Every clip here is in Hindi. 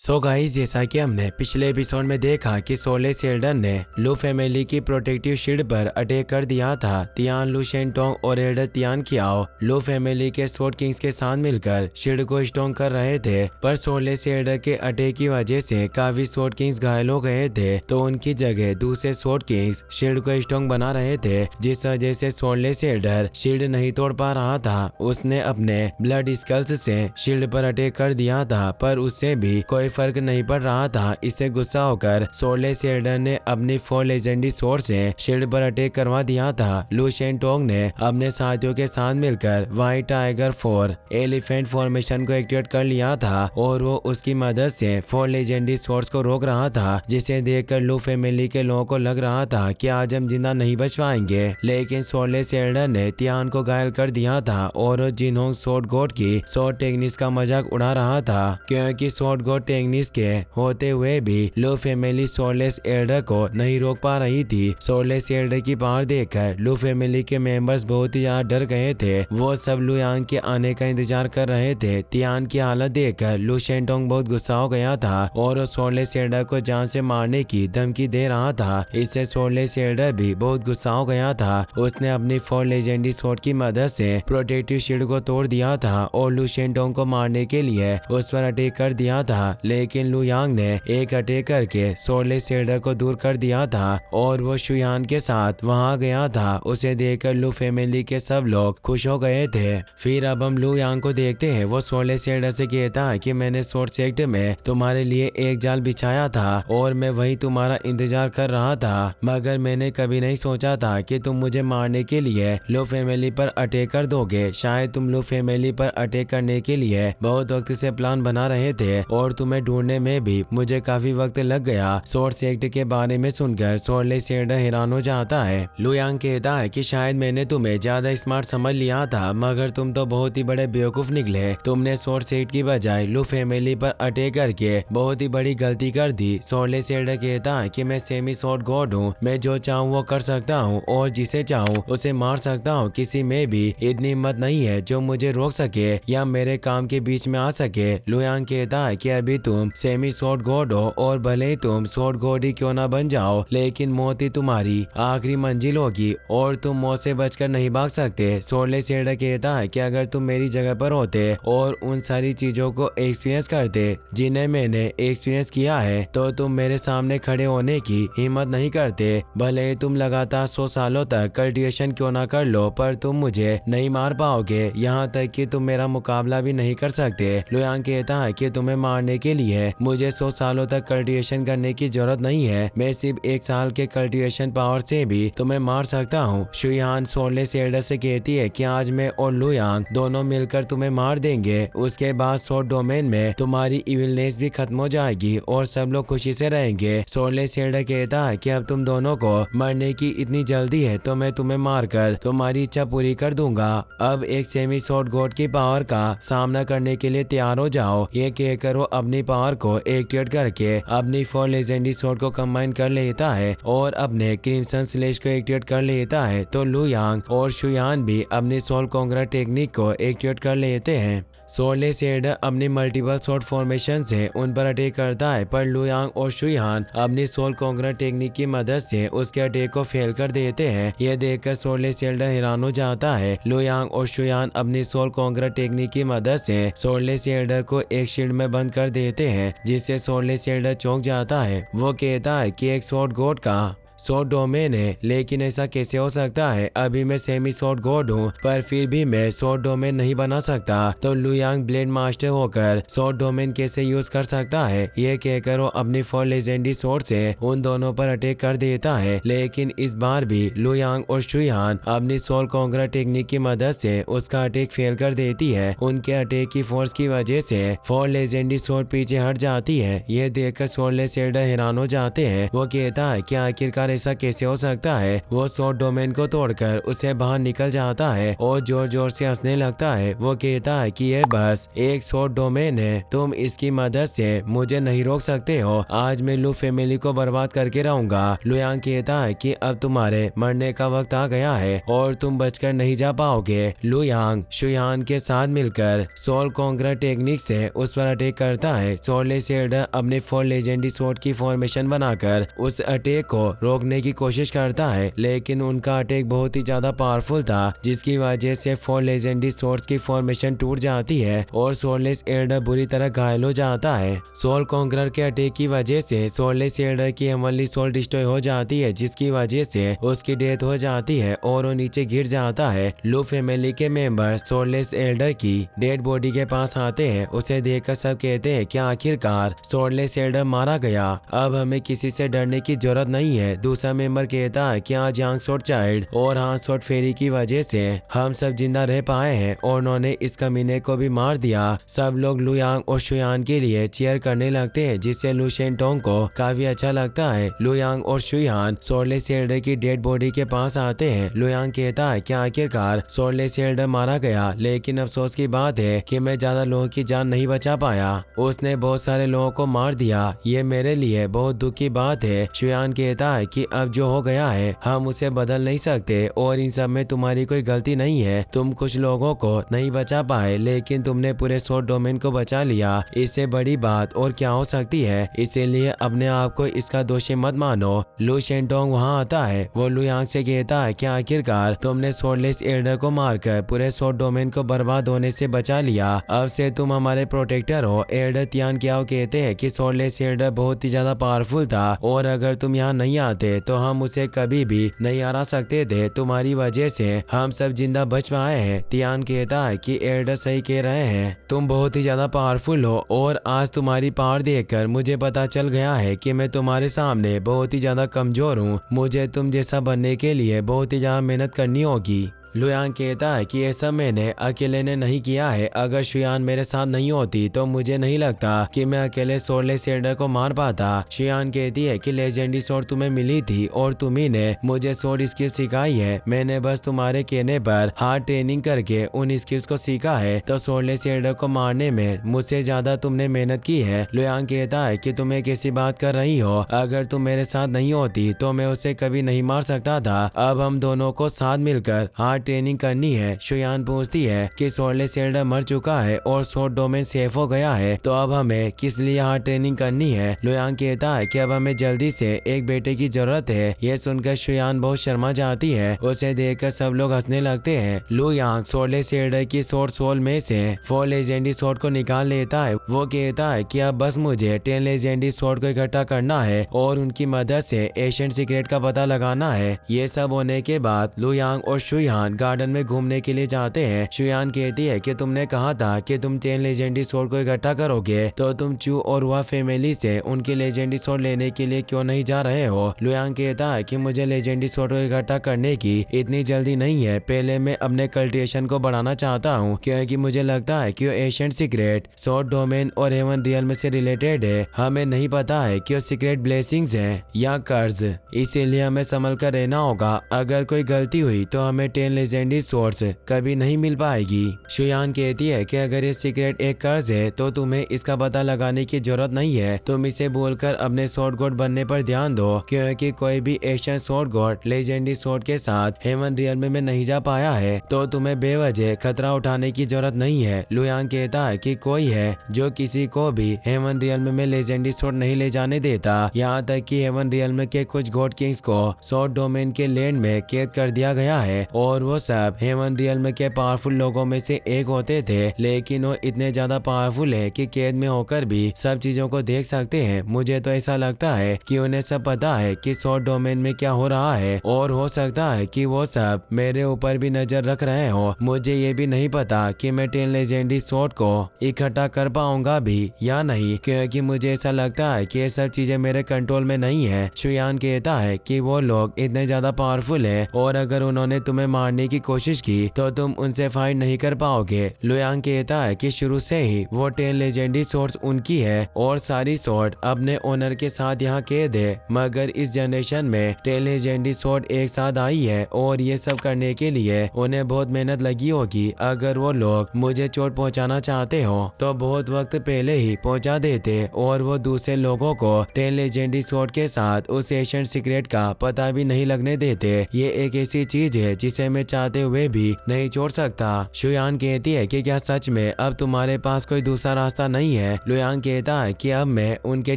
सो गाइस, जैसा कि हमने पिछले एपिसोड में देखा कि सोले सेल्डन ने लू फैमिली की प्रोटेक्टिव शील्ड पर अटैक कर दिया था। तियान, लू शेंटोंग और एल्डर तियान कियाओ लू फैमिली के स्वॉर्ड किंग्स के साथ मिलकर शील्ड को स्ट्रॉन्ग कर रहे थे, पर सोले सेल्डर के अटैक की वजह से काफी स्वॉर्ड किंग्स घायल हो गए थे। तो उनकी जगह दूसरे स्वॉर्ड किंग्स शील्ड को स्ट्रॉन्ग बना रहे थे, जिस वजह से सोले सेल्डर शील्ड नहीं तोड़ पा रहा था। उसने अपने ब्लड स्कल्स से शील्ड पर अटैक कर दिया था, पर उससे भी कोई फर्क नहीं पड़ रहा था। इससे गुस्सा होकर सोले सेल्डर ने अपनी 4 लेजेंडरी स्वॉर्ड से शील्ड पर अटैक करवा दिया था। लू शेंटोंग ने अपने साथियों के साथ मिलकर व्हाइट टाइगर 4 एलिफेंट फॉर्मेशन को एक्टिवेट कर लिया था और वो उसकी मदद से 4 लेजेंडरी स्वॉर्ड्स को रोक रहा था, जिसे देखकर लू फैमिली के लोगों को लग रहा था कि आज हम जिंदा नहीं बच पाएंगे। लेकिन सोले सेल्डर ने तियान को घायल कर दिया था और जिन्होंने स्वॉर्ड गॉड की स्वॉर्ड टेक्निक्स का मजाक उड़ा रहा था, क्योंकि स्वॉर्ड गॉड टेक्निक्स के होते हुए भी लू फैमिली सोलेस एल्डर को नहीं रोक पा रही थी। सोलेस एल्डर की पावर देखकर लू फैमिली के मेंबर्स बहुत ही ज्यादा डर गए थे। वो सब लू यांग के आने का इंतजार कर रहे थे। तियान की हालत देखकर लू शेंटोंग बहुत गुस्सा हो गया था और सोलेस एल्डर को जान से मारने की धमकी दे रहा था। इससे सोलेस एल्डर भी बहुत गुस्सा हो गया था। उसने अपनी 4 लेजेंडरी स्वॉर्ड की मदद से प्रोटेक्टिव शील्ड को तोड़ दिया था और लू शेंटोंग को मारने के लिए उस पर अटैक कर दिया था। लेकिन लू यांग ने एक अटैक करके सोले सेल्डर को दूर कर दिया था और वो शुयान के साथ वहां गया था। उसे देखकर लू फैमिली के सब लोग खुश हो गए थे। फिर अब हम लू यांग को देखते हैं। वो सोले सेल्डर से कहता है कि मैंने स्वॉर्ड सेक्टर में तुम्हारे लिए एक जाल बिछाया था और मैं वही तुम्हारा इंतजार कर रहा था, मगर मैंने कभी नहीं सोचा था कि तुम मुझे मारने के लिए लू फैमिली पर अटैक कर दोगे। शायद तुम लू फैमिली पर अटैक करने के लिए बहुत वक्त से प्लान बना रहे थे और तुम्हें ढूंढने में भी मुझे काफी वक्त लग गया। स्वॉर्ड सेक्टर के बारे में सुनकर सोले सेल्डर हैरान हो जाता है। लू यांग कहता है कि शायद मैंने तुम्हें ज्यादा स्मार्ट समझ लिया था, मगर तुम तो बहुत ही बड़े बेवकूफ निकले। तुमने स्वॉर्ड सेक्टर की बजाय लू फैमिली पर अटैक करके बहुत ही बड़ी गलती कर दी। सोले सेल्डर कहता है कि मैं सेमी स्वॉर्ड गॉड हूँ, मैं जो चाहूँ वो कर सकता हूँ और जिसे चाहूँ उसे मार सकता हूँ। किसी में भी इतनी हिम्मत नहीं है जो मुझे रोक सके या मेरे काम के बीच में आ सके। लू यांग कहता है कि अभी तुम सेमी स्वॉर्ड गॉड हो और भले ही तुम स्वॉर्ड गॉड ही क्यों ना बन जाओ, लेकिन मौत ही तुम्हारी आखिरी मंजिल होगी और तुम मौत से बचकर नहीं भाग सकते। सोले सेल्डर कहता है कि अगर तुम मेरी जगह पर होते और उन सारी चीजों को एक्सपीरियंस करते जिन्हें मैंने एक्सपीरियंस किया है, तो तुम मेरे सामने खड़े होने की हिम्मत नहीं करते। भले ही तुम लगातार 100 सालों तक कल्टिवेशन क्यों ना कर लो, पर तुम मुझे नहीं मार पाओगे। यहाँ तक कि तुम मेरा मुकाबला भी नहीं कर सकते। लू यांग कहता है कि तुम्हें मारने के लिए मुझे 100 सालों तक कल्टिवेशन करने की जरूरत नहीं है, मैं सिर्फ 1 साल के कल्टिवेशन पावर से भी तुम्हें मार सकता हूँ। शुयान सोले सेल्डर से कहती है कि आज मैं और लू यांग दोनों मिलकर तुम्हें मार देंगे। उसके बाद स्वॉर्ड डोमेन में तुम्हारी इविलनेस भी खत्म हो जाएगी और सब लोग खुशी से रहेंगे। सोले सेल्डर कहता है कि अब तुम दोनों को मरने की इतनी जल्दी है तो मैं तुम्हें मारकर तुम्हारी इच्छा पूरी कर दूंगा। अब एक सेमी स्वॉर्ड गॉड की पावर का सामना करने के लिए तैयार हो जाओ। ये कहकर वो अपनी पावर को एक्टिवेट करके अपनी 4 लेजेंडरी स्वॉर्ड को कंबाइन कर लेता है और अपने क्रिम्सन स्लेश को एक्टिवेट कर लेता है। तो लू यांग और शुयान भी अपनी सोल कॉन्करर टेक्निक को एक्टिवेट कर लेते हैं। सोले सेल्डर अपनी मल्टीपल स्वॉर्ड फॉर्मेशन से उन पर अटैक करता है, पर लू यांग और शुयान अपनी सोल कॉन्करर टेक्निक की मदद से उसके अटैक को फेल कर देते हैं। यह देखकर सोले सेल्डर हैरान हो जाता है। लू यांग और शुयान अपनी सोल कॉन्करर टेक्निक की मदद से सोले सेल्डर को एक शील्ड में बंद कर देते हैं, जिससे सोले सेल्डर चौंक जाता है। वो कहता है कि एक स्वॉर्ड गॉड का स्वॉर्ड डोमेन है, लेकिन ऐसा कैसे हो सकता है? अभी मैं सेमी स्वॉर्ड गॉड हूँ, पर फिर भी मैं स्वॉर्ड डोमेन नहीं बना सकता। तो लू यांग ब्लेड मास्टर होकर स्वॉर्ड डोमेन कैसे यूज कर सकता है? ये कहकर वो अपनी 4 लेजेंडरी स्वॉर्ड से उन दोनों पर अटैक कर देता है। लेकिन इस बार भी लू यांग और शुयान अपनी सोल कॉन्करर टेक्निक की मदद से उसका अटैक फेल कर देती है। उनके अटैक की फोर्स की वजह से 4 लेजेंडरी स्वॉर्ड पीछे हट जाती है। ये देखकर सोले सेल्डर हैरान हो जाते हैं। वो कहता है कि आखिरकार यार ऐसा कैसे हो सकता है। वो स्वॉर्ड डोमेन को तोड़कर उसे बाहर निकल जाता है और जोर जोर से हंसने लगता है। वो कहता है कि ये बस एक स्वॉर्ड डोमेन है, तुम इसकी मदद से मुझे नहीं रोक सकते हो। आज मैं लू फैमिली को बर्बाद करके रहूंगा। लुयांग कहता है कि अब तुम्हारे मरने का वक्त आ गया है और तुम बचकर नहीं जा पाओगे। लुयांग शुयान के साथ मिलकर सोल कॉन्करर टेक्निक से उस पर अटैक करता है। सोललेस एल्डर अपने 4 लेजेंडरी स्वॉर्ड की फॉर्मेशन बनाकर उस अटैक को रोकने की कोशिश करता है, लेकिन उनका अटैक बहुत ही ज्यादा पावरफुल था, जिसकी वजह से 4 लेजेंडरी स्वॉर्ड्स की फॉर्मेशन टूट जाती है और सोललेस एल्डर बुरी तरह घायल हो जाता है। सोल कॉन्करर के अटैक की वजह से सोललेस एल्डर की हेवनली सोल डिस्ट्रॉय हो जाती है, जिसकी वजह से उसकी डेथ हो जाती है और वो नीचे गिर जाता है। लू फैमिली के मेंबर सोललेस एल्डर की डेड बॉडी के पास आते हैं। उसे देखकर सब कहते हैं कि आखिरकार सोललेस एल्डर मारा गया, अब हमें किसी से डरने की जरूरत नहीं है। दूसरा मेंबर कहता है कि आज यांग सोर्ड चाइल्ड और हाँ सोर्ड फेरी की वजह से हम सब जिंदा रह पाए हैं और उन्होंने इस कमीने को भी मार दिया। सब लोग लुयांग और शुयान के लिए चीयर करने लगते हैं, जिससे लू शेंटोंग को काफी अच्छा लगता है। लुयांग और शुयान सोललेस एल्डर की डेड बॉडी के पास आते हैं। लुयांग कहता है कि आखिरकार सोललेस एल्डर मारा गया, लेकिन अफसोस की बात है कि मैं ज्यादा लोगों की जान नहीं बचा पाया। उसने बहुत सारे लोगों को मार दिया, ये मेरे लिए बहुत दुख की बात है। शुयान कहता है कि अब जो हो गया है हम उसे बदल नहीं सकते और इन सब में तुम्हारी कोई गलती नहीं है। तुम कुछ लोगों को नहीं बचा पाए, लेकिन तुमने पूरे स्वॉर्ड डोमेन को बचा लिया। इससे बड़ी बात और क्या हो सकती है, इसीलिए अपने आप को इसका दोषी मत मानो। लू शेंटोंग वहाँ आता है। वो लुयांग से कहता है कि आखिरकार तुमने सोललेस एल्डर को मारकर पूरे स्वॉर्ड डोमेन को बर्बाद होने से बचा लिया। अब से तुम हमारे प्रोटेक्टर हो। एल्डर तियान क्याओ कहते हैं कि सोललेस एल्डर बहुत ही ज्यादा पावरफुल था और अगर तुम यहाँ नहीं आते तो हम उसे कभी भी नहीं हरा सकते थे। तुम्हारी वजह से हम सब जिंदा बच पाए हैं। तियान कहता है कि एल्डर सही कह रहे हैं, तुम बहुत ही ज्यादा पावरफुल हो और आज तुम्हारी पावर देखकर मुझे पता चल गया है कि मैं तुम्हारे सामने बहुत ही ज्यादा कमजोर हूँ। मुझे तुम जैसा बनने के लिए बहुत ही ज्यादा मेहनत करनी होगी। लुयांग कहता है कि ऐसा मैंने अकेले ने नहीं किया है। अगर शुयान मेरे साथ नहीं होती तो मुझे नहीं लगता कि मैं अकेले सोललेस एल्डर को मार पाता। शुयान कहती है कि लेजेंडरी स्वॉर्ड तुम्हें मिली थी और तुम्ही ने मुझे स्वॉर्ड स्किल सिखाई है। मैंने बस तुम्हारे कहने पर हार्ड ट्रेनिंग करके उन स्किल्स को सीखा है, तो सोललेस एल्डर को मारने में मुझसे ज्यादा तुमने मेहनत की है। लुयांग कहता है कि तुम एक ऐसी बात कर रही हो, अगर तुम मेरे साथ नहीं होती तो मैं उसे कभी नहीं मार सकता था। अब हम दोनों को साथ मिलकर हार्ड ट्रेनिंग करनी है। शुयान पूछती है कि सोललेस एल्डर मर चुका है और स्वॉर्ड डोमेन सेफ हो गया है, तो अब हमें किस लिए हार्ड ट्रेनिंग करनी है। लुयांग कहता है कि अब हमें जल्दी से एक बेटे की जरूरत है। यह सुनकर शुयान बहुत शर्मा जाती है। उसे देखकर सब लोग हंसने लगते हैं। लुयांग सोललेस एल्डर की स्वॉर्ड सोल में से 4 लेजेंडरी स्वॉर्ड को निकाल लेता है। वो कहता है कि अब बस मुझे 10 लेजेंडरी स्वॉर्ड को इकट्ठा करना है और उनकी मदद से एशियंट सीक्रेट का पता लगाना है। ये सब होने के बाद लुयांग और शुयान गार्डन में घूमने के लिए जाते हैं। शुयान कहती है कि तुमने कहा था कि तुम 10 लेजेंडरी स्वॉर्ड को इकट्ठा करोगे, तो तुम चू और हुआ फैमिली से उनकी लेजेंडरी स्वॉर्ड लेने के लिए क्यों नहीं जा रहे हो। लुयांग कहता है कि मुझे लेजेंडरी स्वॉर्ड को इकट्ठा करने की इतनी जल्दी नहीं है। पहले मैं अपने कल्टिवेशन को बढ़ाना चाहता हूँ, क्योंकि मुझे लगता है कि वो एशियंट सीक्रेट स्वॉर्ड डोमेन और हेवन रियल में से रिलेटेड है। हमें नहीं पता है कि वो सीक्रेट ब्लेसिंग्स है या कर्ज, इसीलिए हमें संभल कर रहना होगा। अगर कोई गलती हुई तो हमें 10 लेजेंडरी स्वॉर्ड्स कभी नहीं मिल पाएगी। शुयान कहती है कि अगर ये सीक्रेट एक कर्ज है तो तुम्हें इसका पता लगाने की जरूरत नहीं है। तुम इसे बोलकर अपने स्वॉर्ड गॉड बनने पर ध्यान दो, क्योंकि कोई भी Asian sword God legendary sword के साथ हेवन रियल में नहीं जा पाया है, तो तुम्हें बेवजह खतरा उठाने की जरूरत नहीं है। लुयांग कहता है कि कोई है जो किसी को भी हेवन रियल में लेजेंडरी स्वॉर्ड नहीं ले जाने देता। यहाँ तक कि हेवन रियल में के कुछ गॉड किंग्स को स्वॉर्ड डोमेन के लैंड में कैद कर दिया गया है और वो सब हेवन रियल में के पावरफुल लोगों में से एक होते थे, लेकिन वो इतने ज्यादा पावरफुल है कि कैद में होकर भी सब चीजों को देख सकते हैं। मुझे तो ऐसा लगता है कि उन्हें सब पता है कि स्वॉर्ड डोमेन में क्या हो रहा है और हो सकता है कि वो सब मेरे ऊपर भी नजर रख रहे हो। मुझे ये भी नहीं पता कि मैं 10 लेजेंडरी स्वॉर्ड को इकट्ठा कर पाऊंगा भी या नहीं, क्योंकि मुझे ऐसा लगता है कि ये सब चीजें मेरे कंट्रोल में नहीं है। शुयान कहता है कि वो लोग इतने ज्यादा पावरफुल है और अगर उन्होंने तुम्हें मारने मारने की कोशिश की तो तुम उनसे फाइट नहीं कर पाओगे। लुयांग कहता है कि शुरू से ही वो 10 लेजेंडरी सोर्ड्स उनकी है और सारी सोर्ड अपने ओनर के साथ यहाँ कैद है, मगर इस जनरेशन में 10 लेजेंडरी सोर्ड एक साथ आई है और ये सब करने के लिए उन्हें बहुत मेहनत लगी होगी। अगर वो लोग मुझे चोट पहुंचाना चाहते हो तो बहुत वक्त पहले ही पहुंचा देते और वो दूसरे लोगों को 10 लेजेंडरी सोर्ड के साथ उस एशियंट सीक्रेट का पता भी नहीं लगने देते। ये एक ऐसी चीज है जिसे मैं चाहते हुए भी नहीं छोड़ सकता। शुयान कहती है कि क्या सच में अब तुम्हारे पास कोई दूसरा रास्ता नहीं है? लुयांग कहता है कि अब मैं उनके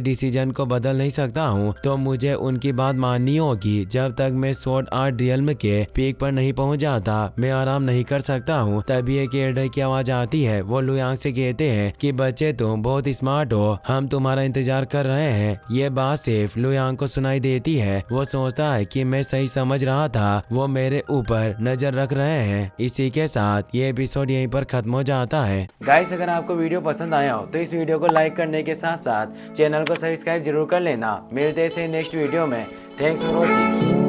डिसीजन को बदल नहीं सकता हूँ, तो मुझे उनकी बात माननी होगी। जब तक मैं स्वॉर्ड आर्ट रियल्म के पीक पर नहीं पहुँच जाता मैं आराम नहीं कर सकता हूँ। तभी एक एल्डर की आवाज आती है। वो लुयांग से कहते हैं कि बच्चे तुम बहुत स्मार्ट हो, हम तुम्हारा इंतजार कर रहे हैं। ये बात सिर्फ लुयांग को सुनाई देती है। वो सोचता है कि मैं सही समझ रहा था, वो मेरे ऊपर नजर रख रहे हैं। इसी के साथ ये एपिसोड यहीं पर खत्म हो जाता है। गाइस, अगर आपको वीडियो पसंद आया हो तो इस वीडियो को लाइक करने के साथ साथ चैनल को सब्सक्राइब जरूर कर लेना। मिलते हैं नेक्स्ट वीडियो में। Thanks for watching.